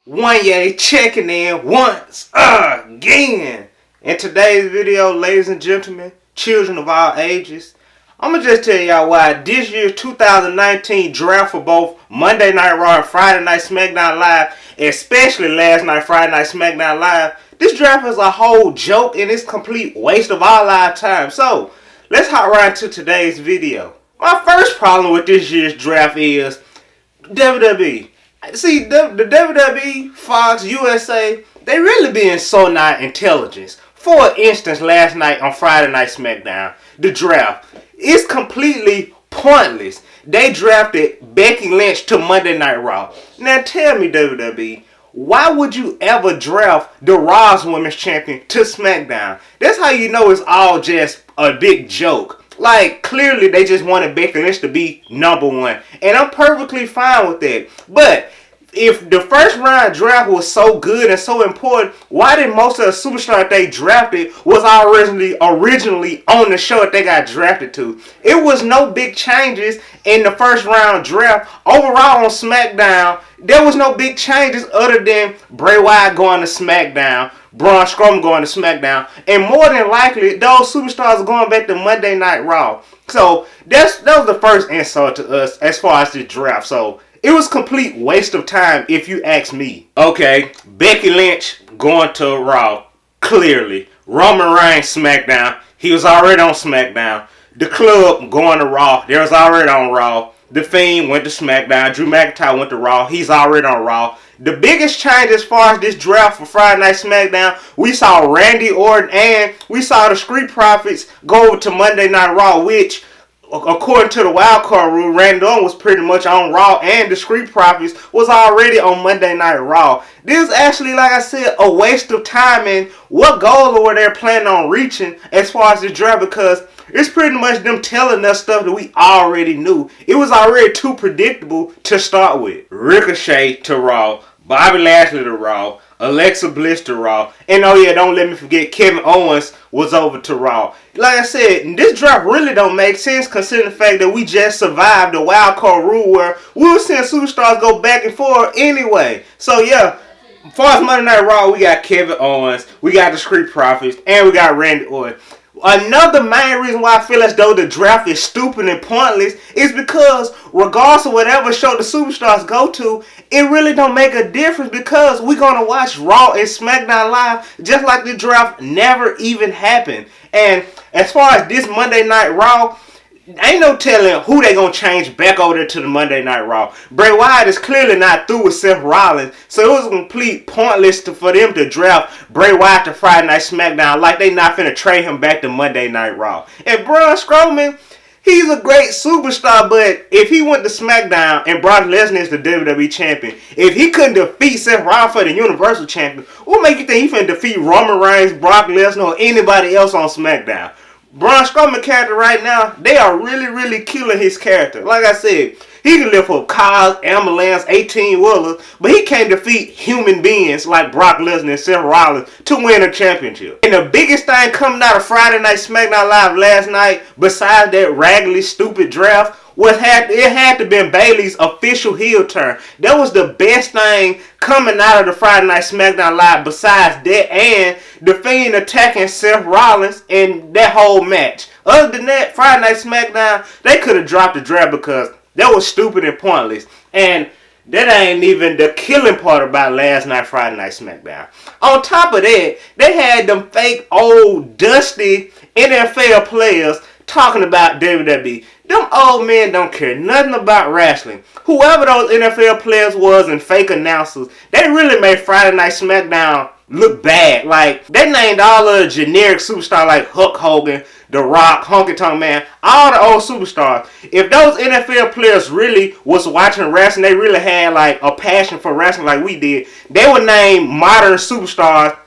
Wanya checking in once again. In today's video, ladies and gentlemen, children of all ages, I'm going to just tell y'all why this year's 2019 draft for both Monday Night Raw and Friday Night SmackDown Live, especially last night Friday Night SmackDown Live, this draft is a whole joke and it's a complete waste of all our time. So, let's hop right into today's video. My first problem with this year's draft is WWE. See, the WWE, Fox, USA, they really being so not intelligent. For instance, last night on Friday Night SmackDown, the draft is completely pointless. They drafted Becky Lynch to Monday Night Raw. Now tell me, WWE, why would you ever draft the Raw's Women's Champion to SmackDown? That's how you know it's all just a big joke. Like, clearly they just wanted Becky Lynch to be number one. And I'm perfectly fine with that. But if the first round draft was so good and so important, why did most of the superstars they drafted was originally on the show that they got drafted to? It was no big changes in the first round draft. Overall on SmackDown, there was no big changes other than Bray Wyatt going to SmackDown, Braun Strowman going to SmackDown, and more than likely, those superstars are going back to Monday Night Raw. So, that was the first insult to us as far as the draft. So, it was a complete waste of time if you ask me. Okay, Becky Lynch going to Raw, clearly. Roman Reigns SmackDown, he was already on SmackDown. The Club going to Raw, they was already on Raw. The Fiend went to SmackDown. Drew McIntyre went to Raw, he's already on Raw. The biggest change as far as this draft for Friday Night SmackDown, we saw Randy Orton and we saw the Street Profits go over to Monday Night Raw, which, according to the wildcard rule, Randy Orton was pretty much on Raw and the Street Profits was already on Monday Night Raw. This is actually, like I said, a waste of time, and what goal were they planning on reaching as far as the draft, because it's pretty much them telling us stuff that we already knew. It was already too predictable to start with. Ricochet to Raw, Bobby Lashley to Raw, Alexa Bliss to Raw, and oh yeah, don't let me forget Kevin Owens was over to Raw. Like I said, this draft really don't make sense considering the fact that we just survived the wild card rule where we were seeing superstars go back and forth anyway. So yeah, as far as Monday Night Raw, we got Kevin Owens, we got the Street Profits, and we got Randy Orton. Another main reason why I feel as though the draft is stupid and pointless is because regardless of whatever show the superstars go to, it really don't make a difference because we're going to watch Raw and SmackDown Live just like the draft never even happened. And as far as this Monday Night Raw, ain't no telling who they gonna change back over there to the Monday Night Raw. Bray Wyatt is clearly not through with Seth Rollins, so it was complete pointless for them to draft Bray Wyatt to Friday Night SmackDown like they not finna trade him back to Monday Night Raw. And Braun Strowman, he's a great superstar, but if he went to SmackDown and Brock Lesnar is the WWE Champion, if he couldn't defeat Seth Rollins for the Universal Champion, what make you think he finna defeat Roman Reigns, Brock Lesnar, or anybody else on SmackDown? Braun Strowman character right now, they are really killing his character. Like I said, he can lift up cars, ambulance, 18-wheelers, but he can't defeat human beings like Brock Lesnar and Seth Rollins to win a championship. And the biggest thing coming out of Friday Night SmackDown Live last night, besides that raggedy, stupid draft, it had to been Bayley's official heel turn. That was the best thing coming out of the Friday Night SmackDown Live besides that and the Fiend attacking Seth Rollins in that whole match. Other than that, Friday Night SmackDown, they could have dropped the draft because that was stupid and pointless. And that ain't even the killing part about last night Friday Night SmackDown. On top of that, they had them fake old dusty NFL players talking about WWE. Them old men don't care nothing about wrestling. Whoever those NFL players was and fake announcers, they really made Friday Night SmackDown look bad. Like, they named all of the generic superstars like Hulk Hogan, The Rock, Honky Tonk Man, all the old superstars. If those NFL players really was watching wrestling, they really had like a passion for wrestling like we did, they would name modern superstars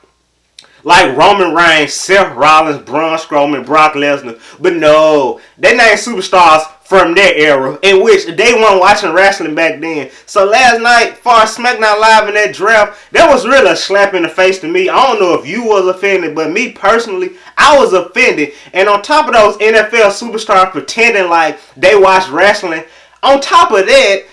like Roman Reigns, Seth Rollins, Braun Strowman, Brock Lesnar. But no, they named superstars from their era in which they weren't watching wrestling back then. So last night, far as SmackDown Live in that draft, that was really a slap in the face to me. I don't know if you was offended, but me personally, I was offended. And on top of those NFL superstars pretending like they watch wrestling, on top of that,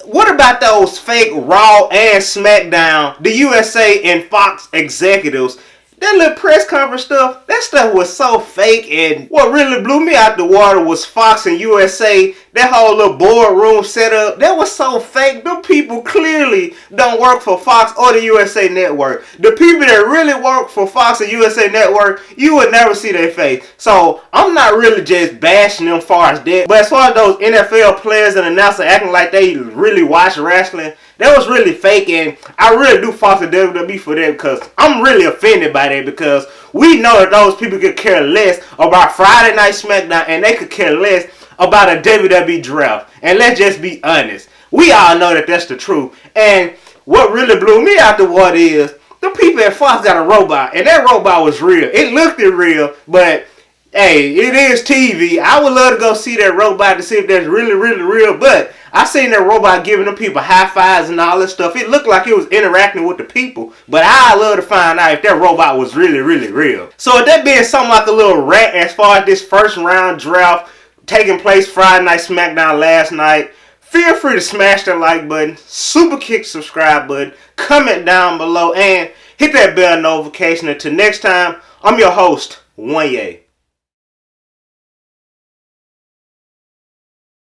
what about those fake Raw and SmackDown, the USA and Fox executives? That little press conference stuff, that stuff was so fake, and what really blew me out the water was Fox and USA, that whole little boardroom setup, that was so fake. Them people clearly don't work for Fox or the USA Network. The people that really work for Fox and USA Network, you would never see their face. So, I'm not really just bashing them as far as that, but as far as those NFL players and announcers acting like they really watch wrestling, that was really fake, and I really do fault the WWE for that, because I'm really offended by that, because we know that those people could care less about Friday Night SmackDown, and they could care less about a WWE draft. And let's just be honest, we all know that that's the truth. And what really blew me out the water is the people at Fox got a robot, and that robot was real. It looked real, but hey, it is TV. I would love to go see that robot to see if that's really real, but I seen that robot giving them people high fives and all that stuff. It looked like it was interacting with the people, but I'd love to find out if that robot was really real. So with that being something like a little rant as far as this first round draft taking place Friday Night SmackDown last night, feel free to smash that like button, super kick subscribe button, comment down below, and hit that bell notification. Until next time, I'm your host, Wanya.